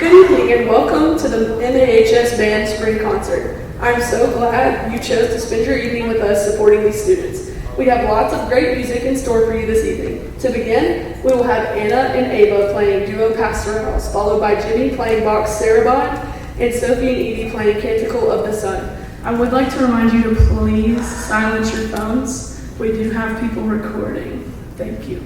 Good evening and welcome to the MAHS Band Spring Concert. I'm so glad you chose to spend your evening with us supporting these students. We have lots of great music in store for you this evening. To begin, we will have Anna and Ava playing duo Pastorales, followed by Jimmy playing box Sarabande, and Sophie and Edie playing Canticle of the Sun. I would like to remind you to please silence your phones. We do have people recording. Thank you.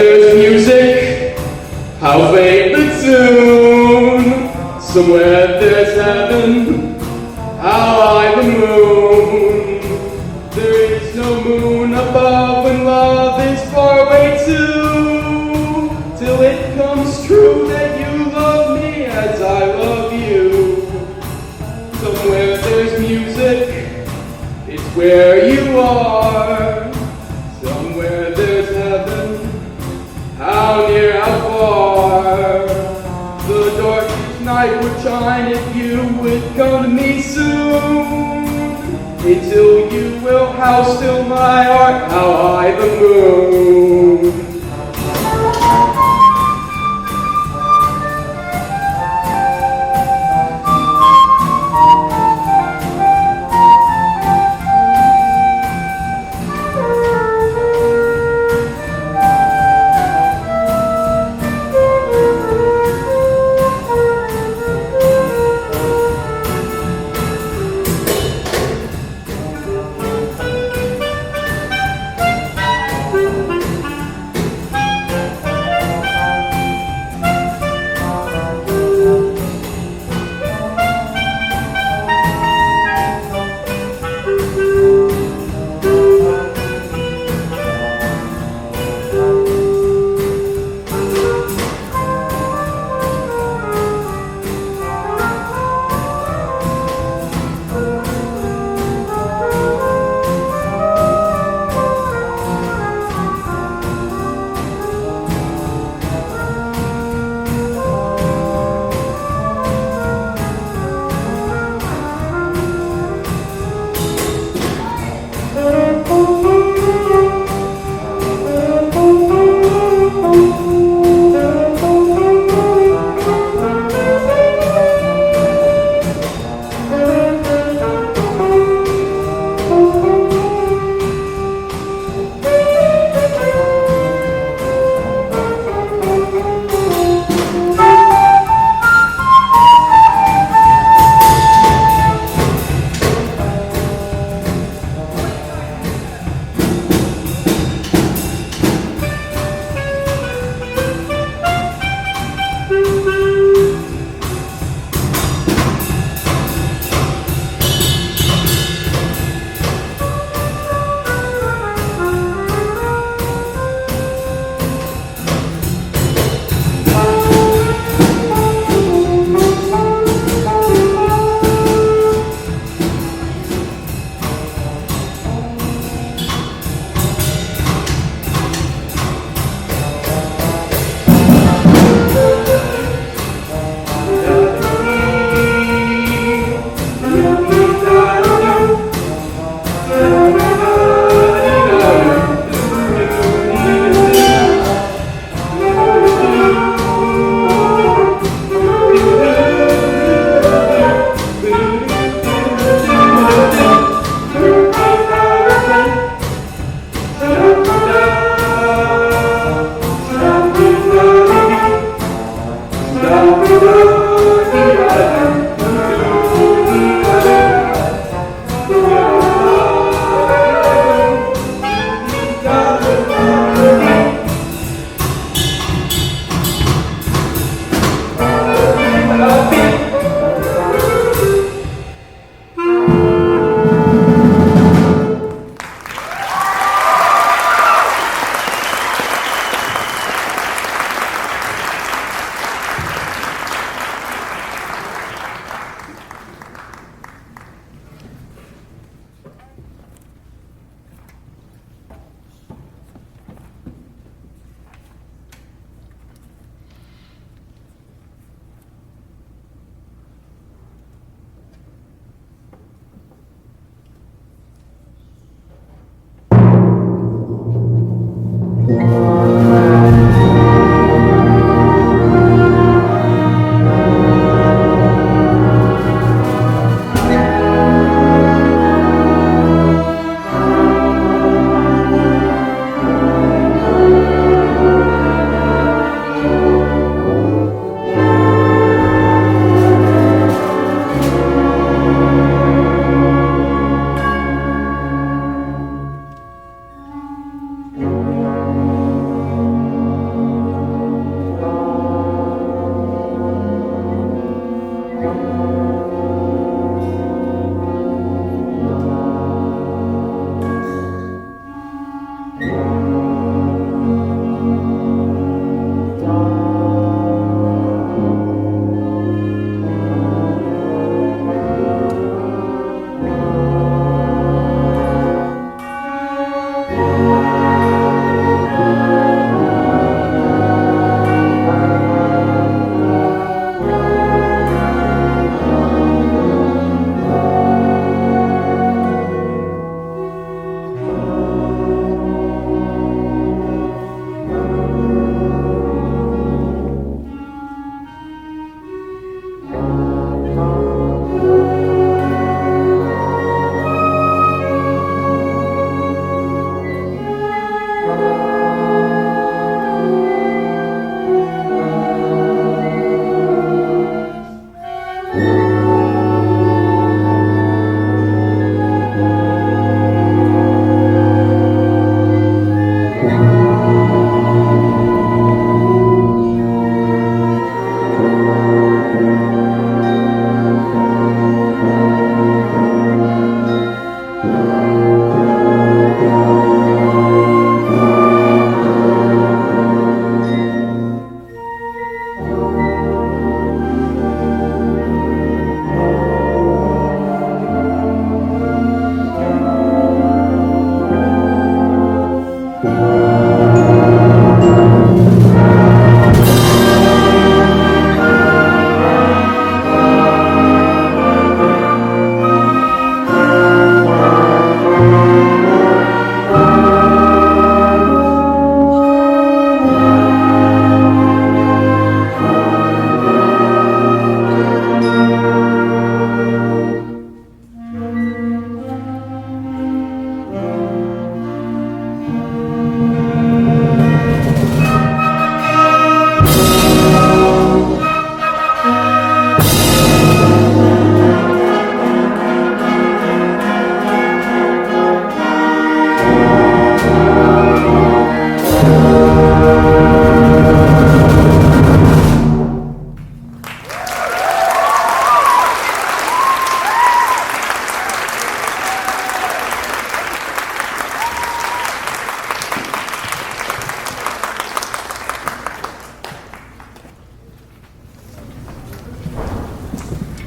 there's music, I'll fade the tune. Somewhere there's heaven, how I the moon. There is no moon above when love is far away too. Till it comes true that you love me as I love you. Somewhere there's music, it's where you are. Somewhere there's heaven, how near, how far. The darkest night would shine if you would come to me soon. Until you will, how still my heart, how high the moon.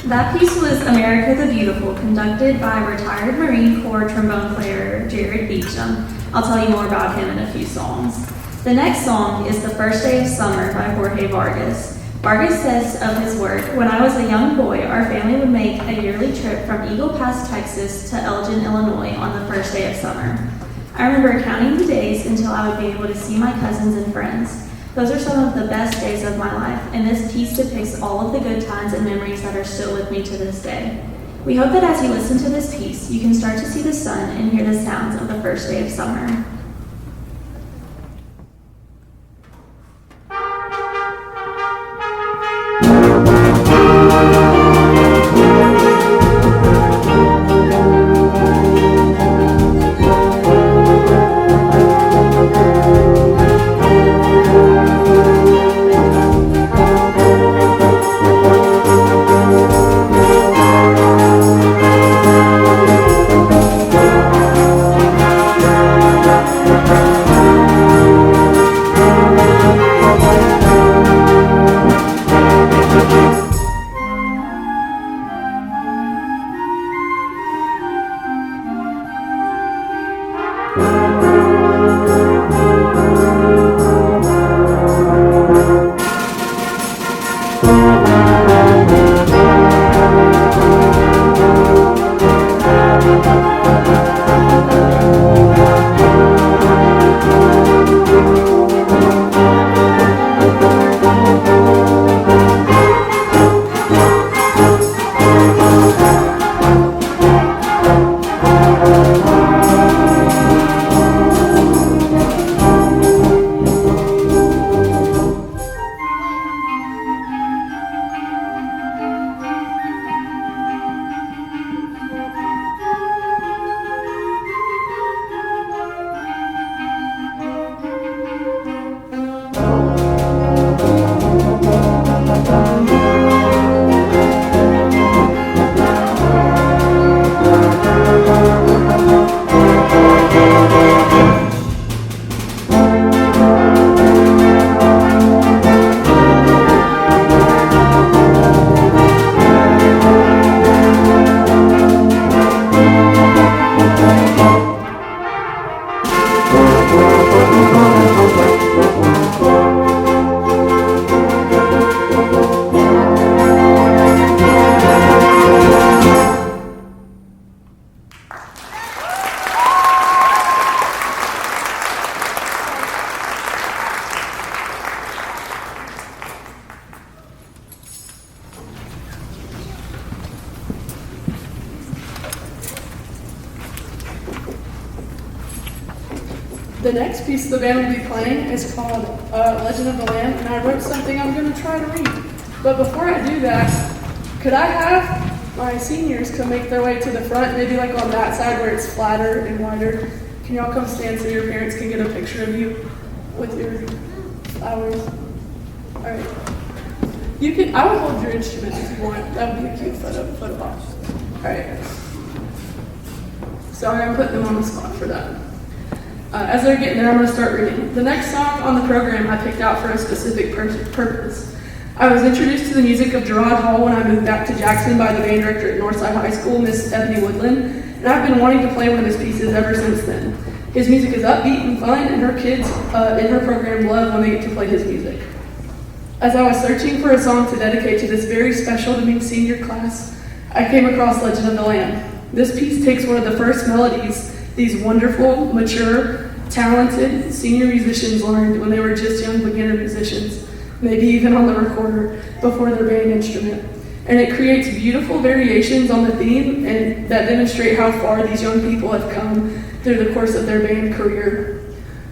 That piece was America the Beautiful, conducted by retired Marine Corps trombone player Jarrod Beachum. I'll tell you more about him in a few songs. The next song is The First Day of Summer by Jorge Vargas. Vargas says of his work, "When I was a young boy, our family would make a yearly trip from Eagle Pass, Texas to Elgin, Illinois on the first day of summer. I remember counting the days until I would be able to see my cousins and friends. Those are some of the best days of my life, and this piece depicts all of the good times and memories that are still with me to this day. We hope that as you listen to this piece, you can start to see the sun and hear the sounds of the first day of summer." The next piece the band will be playing is called Legend of the Lamb, and I wrote something I'm going to try to read. But before I do that, could I have my seniors come make their way to the front, maybe like on that side where it's flatter and wider? Can y'all come stand so your parents can get a picture of you with your flowers? All right. You can. I will hold your instruments if you want. That would be a cute photo op. All right. Sorry, I'm putting them on the spot for that. As they're getting there, I'm going to start reading. The next song on the program I picked out for a specific purpose. I was introduced to the music of Jarrod Hall when I moved back to Jackson by the band director at Northside High School, Miss Ebony Woodland, and I've been wanting to play one of his pieces ever since then. His music is upbeat and fun, and her kids in her program love when they get to play his music. As I was searching for a song to dedicate to this very special to me senior class, I came across Legend of the Lamb. This piece takes one of the first melodies these wonderful, mature, talented senior musicians learned when they were just young beginner musicians, maybe even on the recorder before their band instrument. And it creates beautiful variations on the theme and that demonstrate how far these young people have come through the course of their band career.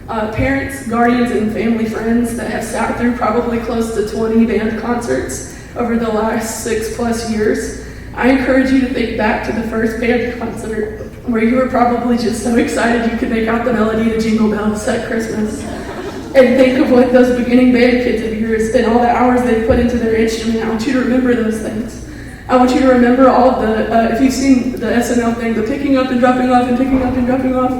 Parents, guardians, and family friends that have sat through probably close to 20 band concerts over the last 6+ years, I encourage you to think back to the first band concert where you were probably just so excited you could make out the melody to Jingle Bells at Christmas. And think of what those beginning band kids of yours and all the hours they put into their instrument. I want you to remember those things. I want you to remember all of the, if you've seen the SNL thing, the picking up and dropping off and picking up and dropping off.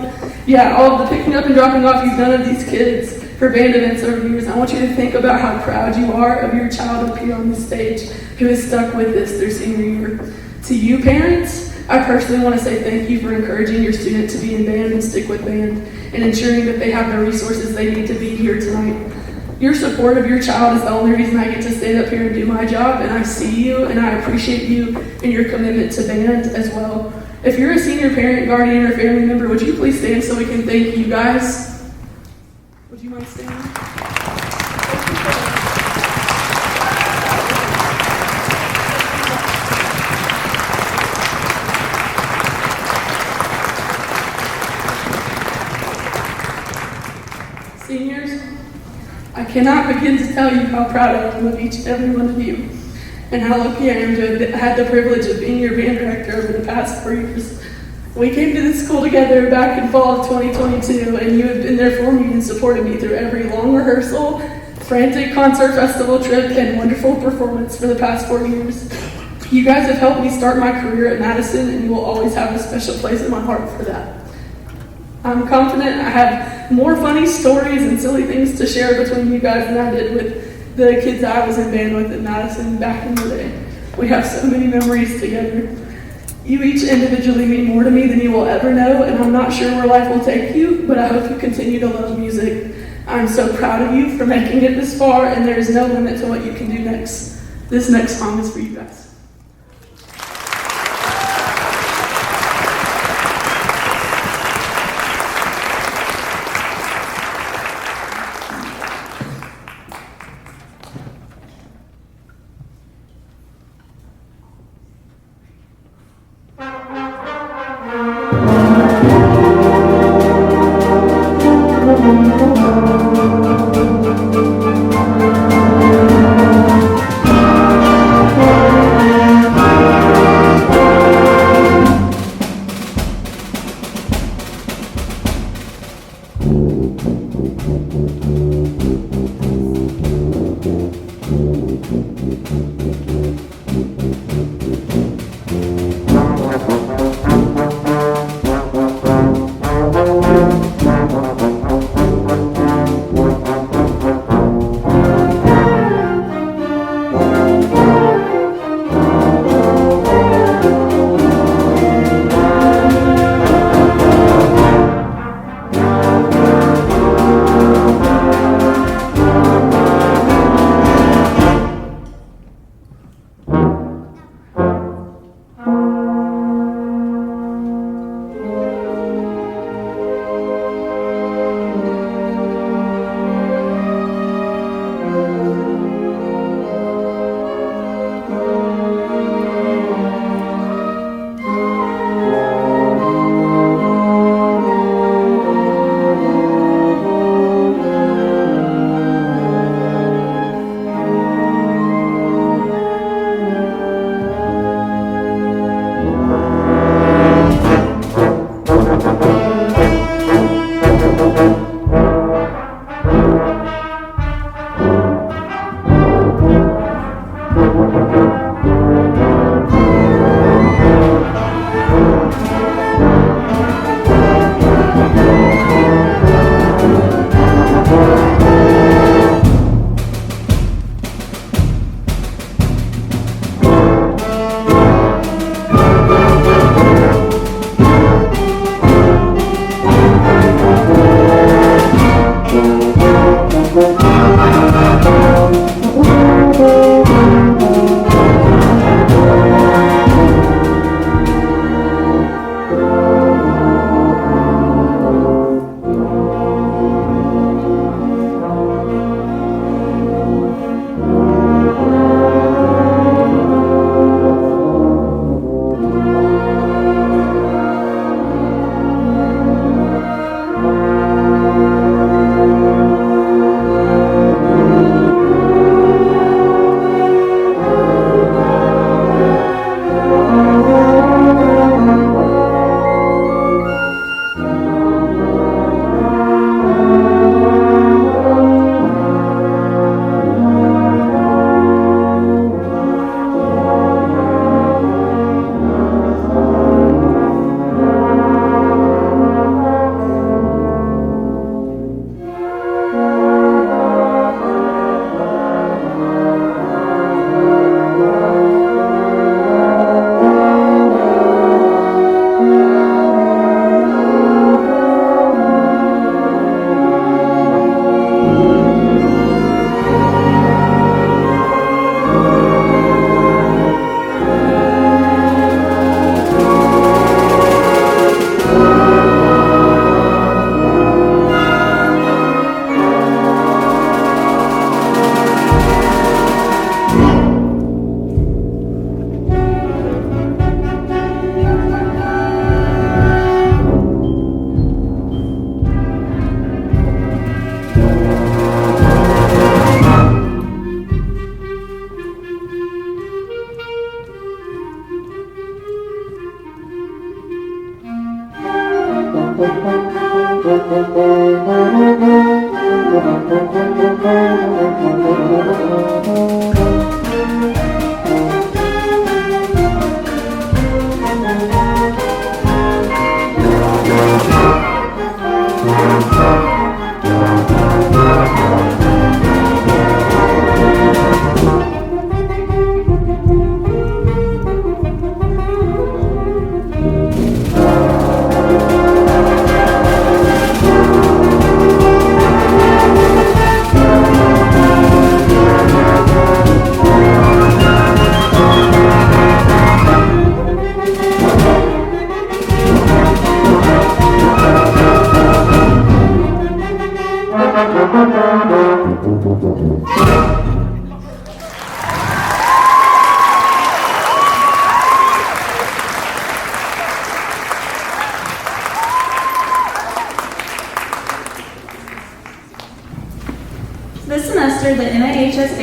Yeah, all of the picking up and dropping off you've done of these kids for band events over the years. I want you to think about how proud you are of your child up here on the stage who has stuck with this their senior year. To you parents, I personally want to say thank you for encouraging your student to be in band and stick with band and ensuring that they have the resources they need to be here tonight. Your support of your child is the only reason I get to stand up here and do my job, and I see you and I appreciate you and your commitment to band as well. If you're a senior parent, guardian, or family member, would you please stand so we can thank you guys? Would you mind standing? Seniors, I cannot begin to tell you how proud I am of each and every one of you, and how lucky I am to have had the privilege of being your band director over the past 4 years. We came to this school together back in fall of 2022, and you have been there for me and supported me through every long rehearsal, frantic concert festival trip, and wonderful performance for the past 4 years. You guys have helped me start my career at Madison, and you will always have a special place in my heart for that. I'm confident I have more funny stories and silly things to share between you guys than I did with the kids I was in band with at Madison back in the day. We have so many memories together. You each individually mean more to me than you will ever know, and I'm not sure where life will take you, but I hope you continue to love music. I'm so proud of you for making it this far, and there is no limit to what you can do next. This next song is for you guys.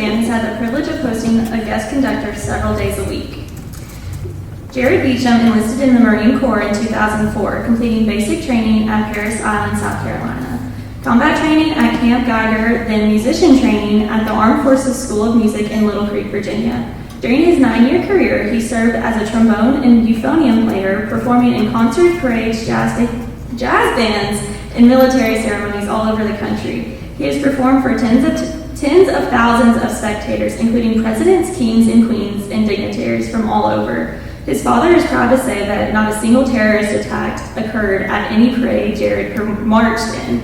band has had the privilege of hosting a guest conductor several days a week. Jarrod Beachum enlisted in the Marine Corps in 2004, completing basic training at Parris Island, South Carolina, combat training at Camp Geiger, then musician training at the Armed Forces School of Music in Little Creek, Virginia. During his 9-year career, he served as a trombone and euphonium player, performing in concerts, parades, jazz bands, and military ceremonies all over the country. He has performed for tens of thousands of spectators, including presidents, kings, and queens, and dignitaries from all over. His father is proud to say that not a single terrorist attack occurred at any parade Jarrod marched in.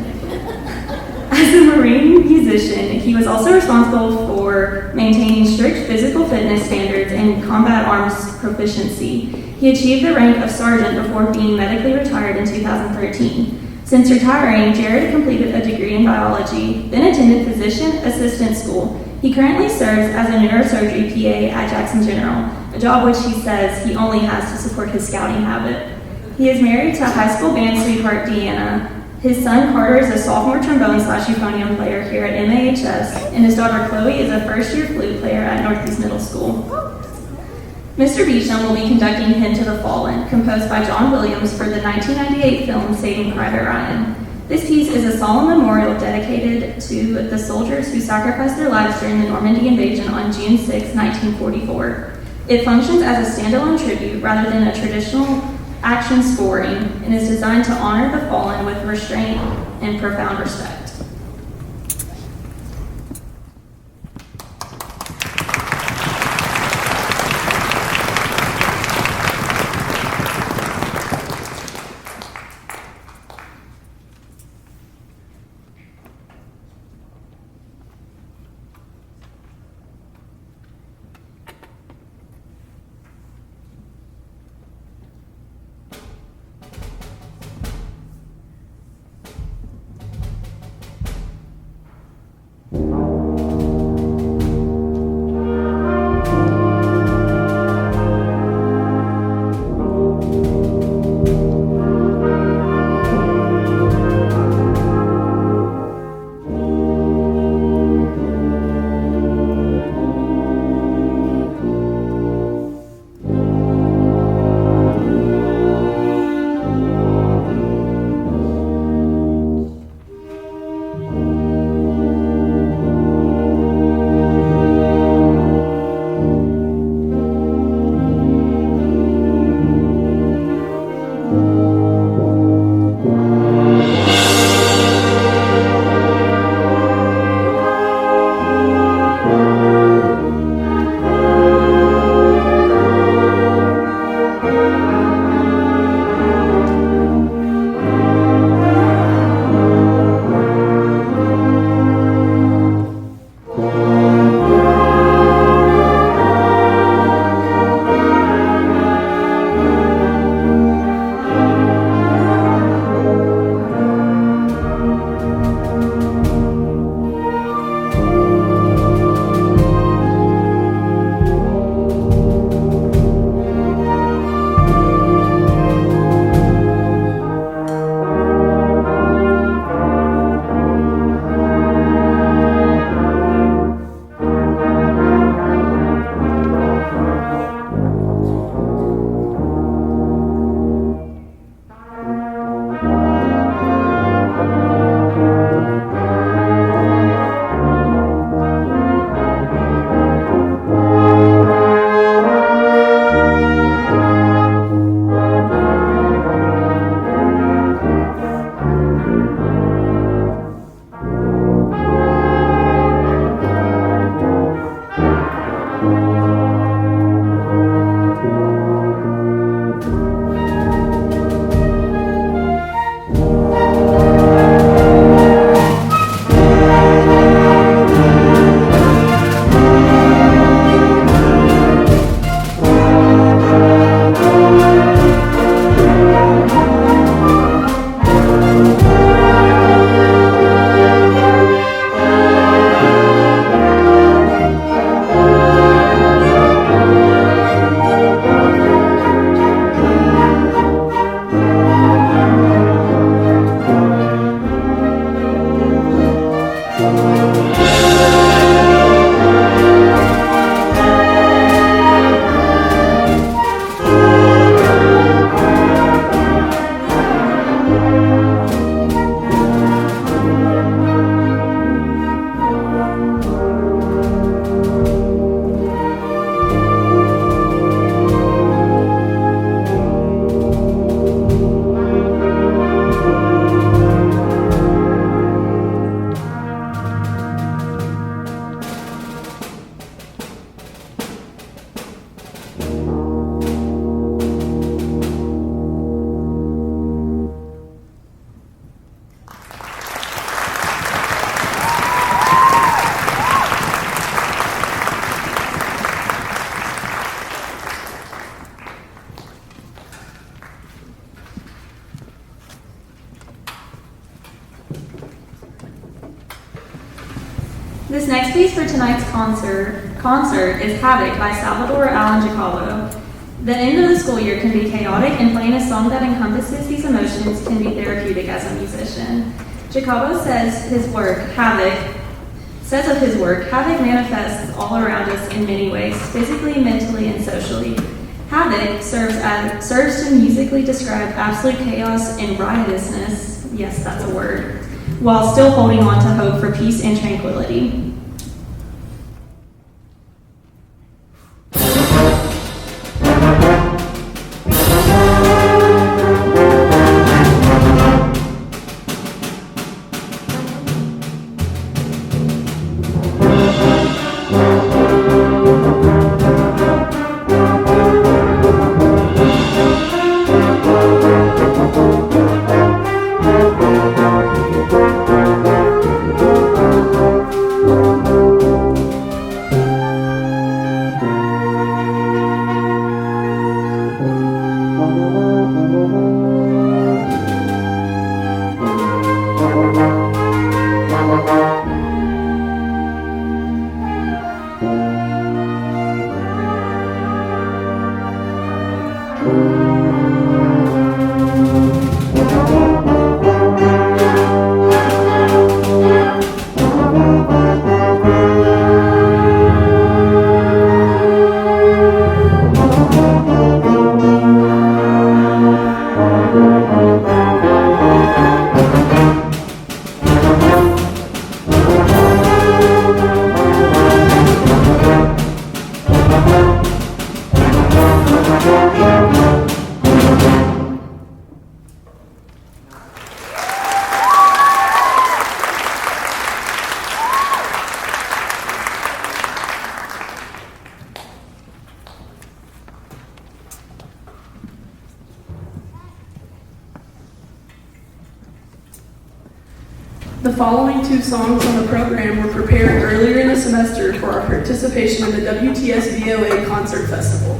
As a Marine musician, he was also responsible for maintaining strict physical fitness standards and combat arms proficiency. He achieved the rank of sergeant before being medically retired in 2013. Since retiring, Jarrod completed a degree in biology, then attended physician assistant school. He currently serves as a neurosurgery PA at Jackson General, a job which he says he only has to support his scouting habit. He is married to high school band sweetheart Deanna. His son Carter is a sophomore trombone/euphonium player here at MAHS, and his daughter Chloe is a first-year flute player at Northeast Middle School. Mr. Beachum will be conducting Hymn to the Fallen, composed by John Williams for the 1998 film Saving Private Ryan. This piece is a solemn memorial dedicated to the soldiers who sacrificed their lives during the Normandy invasion on June 6, 1944. It functions as a standalone tribute rather than a traditional action scoring and is designed to honor the fallen with restraint and profound respect. This next piece for tonight's concert is Havoc by Salvador Alan Jacobo. The end of the school year can be chaotic, and playing a song that encompasses these emotions can be therapeutic as a musician. Jacobo says of his work, Havoc manifests all around us in many ways, physically, mentally, and socially. Havoc serves to musically describe absolute chaos and riotousness, yes, that's a word, while still holding on to hope for peace and tranquility. The following two songs on the program were prepared earlier in the semester for our participation in the WTS VOA Concert Festival.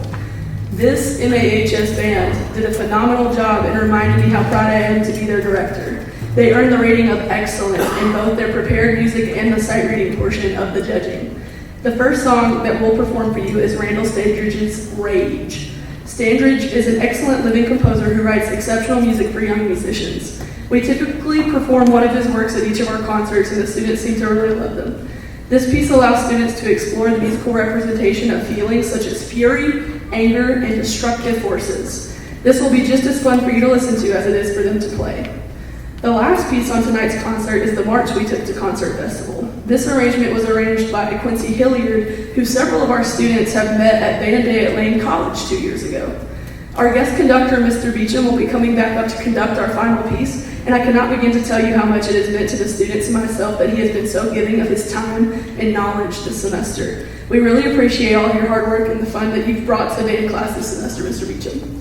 This MAHS band did a phenomenal job and reminded me how proud I am to be their director. They earned the rating of excellent in both their prepared music and the sight reading portion of the judging. The first song that we'll perform for you is Randall Standridge's Rage. Standridge is an excellent living composer who writes exceptional music for young musicians. We typically perform one of his works at each of our concerts, and the students seem to really love them. This piece allows students to explore the musical representation of feelings such as fury, anger, and destructive forces. This will be just as fun for you to listen to as it is for them to play. The last piece on tonight's concert is the march we took to Concert Festival. This arrangement was arranged by Quincy Hilliard, who several of our students have met at Band Day at Lane College 2 years ago. Our guest conductor, Mr. Beachum, will be coming back up to conduct our final piece, and I cannot begin to tell you how much it has meant to the students and myself that he has been so giving of his time and knowledge this semester. We really appreciate all of your hard work and the fun that you've brought to band class this semester, Mr. Beachum.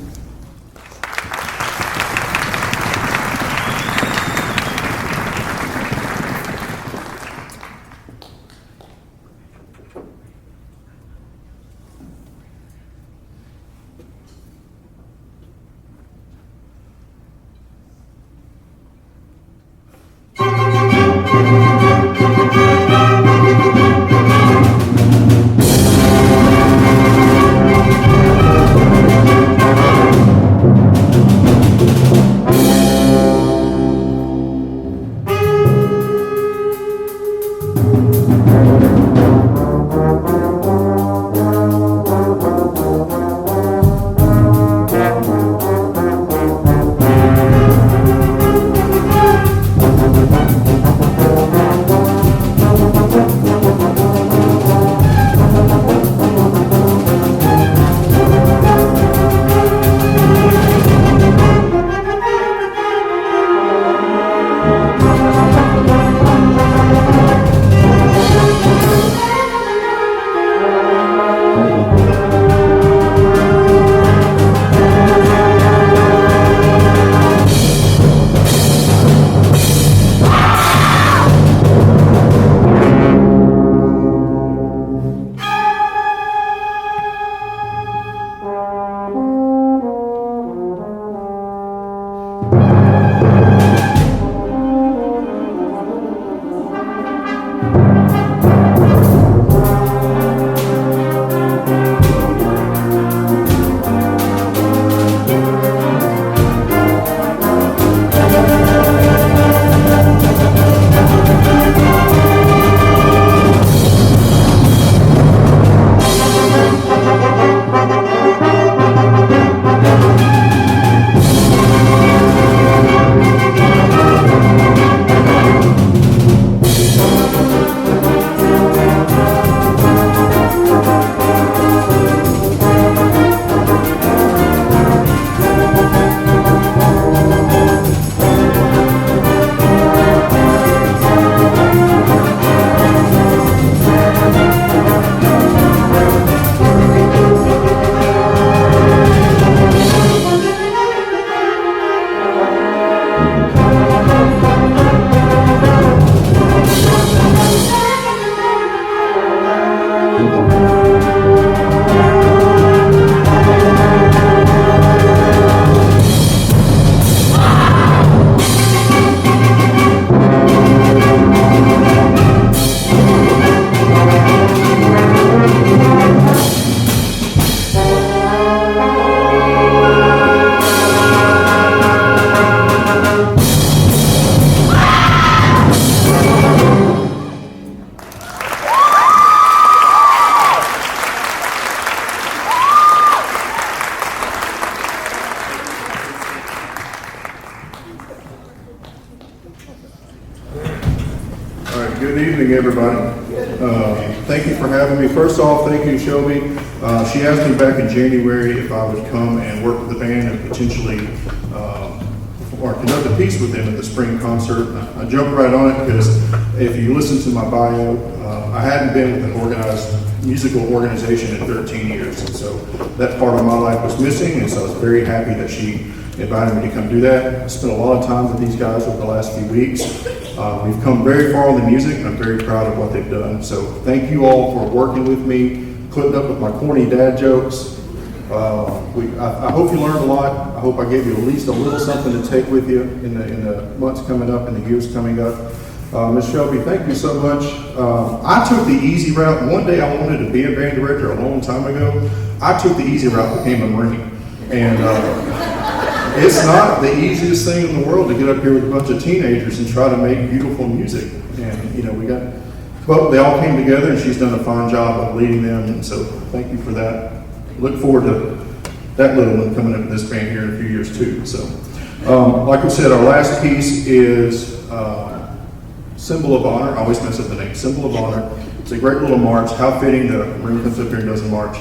evening, everybody. Thank you for having me. First off, thank you, Shelby. She asked me back in January if I would come and work with the band and potentially or conduct a piece with them at the spring concert. I jumped right on it because if you listen to my bio, I hadn't been with an organized musical organization in 13 years. And so that part of my life was missing, and so I was very happy that she invited me to come do that. I spent a lot of time with these guys over the last few weeks. We've come very far on the music, and I'm very proud of what they've done. So thank you all for working with me, putting up with my corny dad jokes. I hope you learned a lot. I hope I gave you at least a little something to take with you in the months coming up and the years coming up. Ms. Shelby, thank you so much. I took the easy route. One day I wanted to be a band director a long time ago. I took the easy route, became a Marine. And it's not the easiest thing in the world to get up here with a bunch of teenagers and try to make beautiful music. And, but they all came together, and she's done a fine job of leading them. And so thank you for that. Look forward to that little one coming up in this band here in a few years too. So, like we said, our last piece is Symbol of Honor. I always mess up the name. Symbol of Honor. It's a great little march. How fitting that a Marine comes up here and does a march.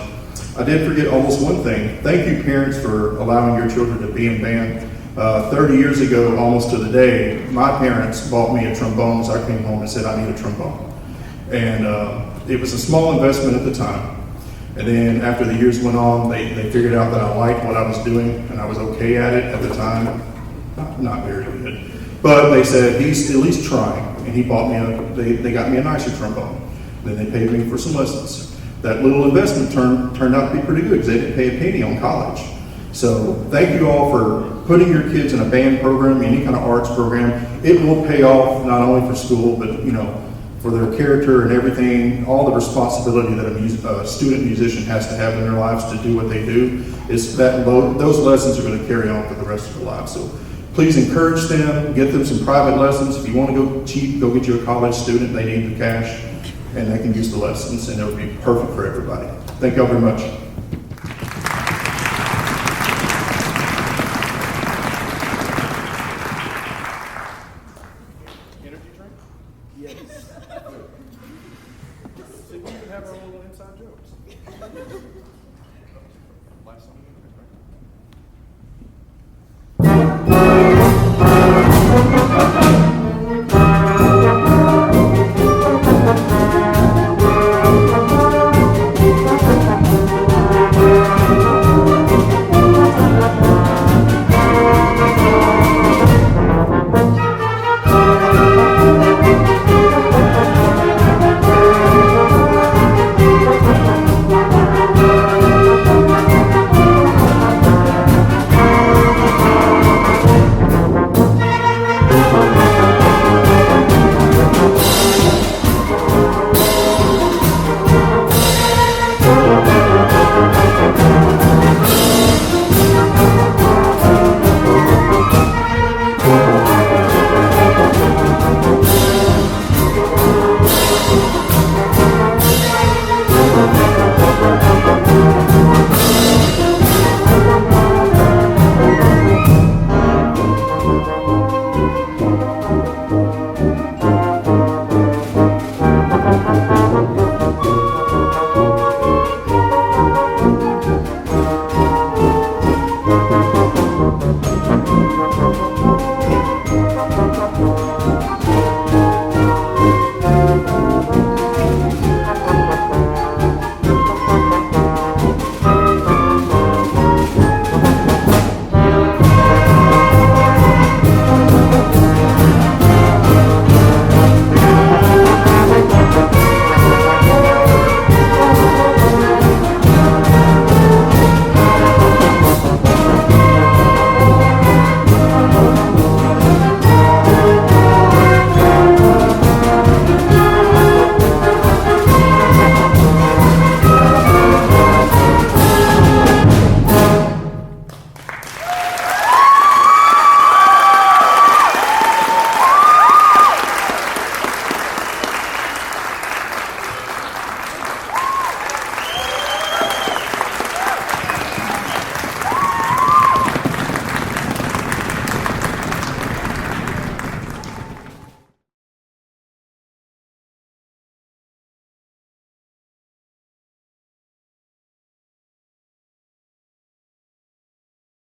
I did forget almost one thing. Thank you, parents, for allowing your children to be in band. 30 years ago, almost to the day, my parents bought me a trombone, so I came home and said, I need a trombone. And it was a small investment at the time. And then after the years went on, they figured out that I liked what I was doing, and I was okay at it at the time. Not very good. But they said, he's at least trying. And he bought me they got me a nicer trombone. Then they paid me for some lessons. That little investment turned out to be pretty good because they didn't pay a penny on college. So thank you all for putting your kids in a band program, any kind of arts program. It will pay off not only for school, but for their character and everything, all the responsibility that a student musician has to have in their lives to do what they do, is that those lessons are going to carry on for the rest of their lives. So please encourage them, get them some private lessons. If you want to go cheap, go get you a college student. They need the cash, and they can use the lessons, and it'll be perfect for everybody. Thank y'all very much. Energy drink? Yes. So we can have our little inside jokes. Last song.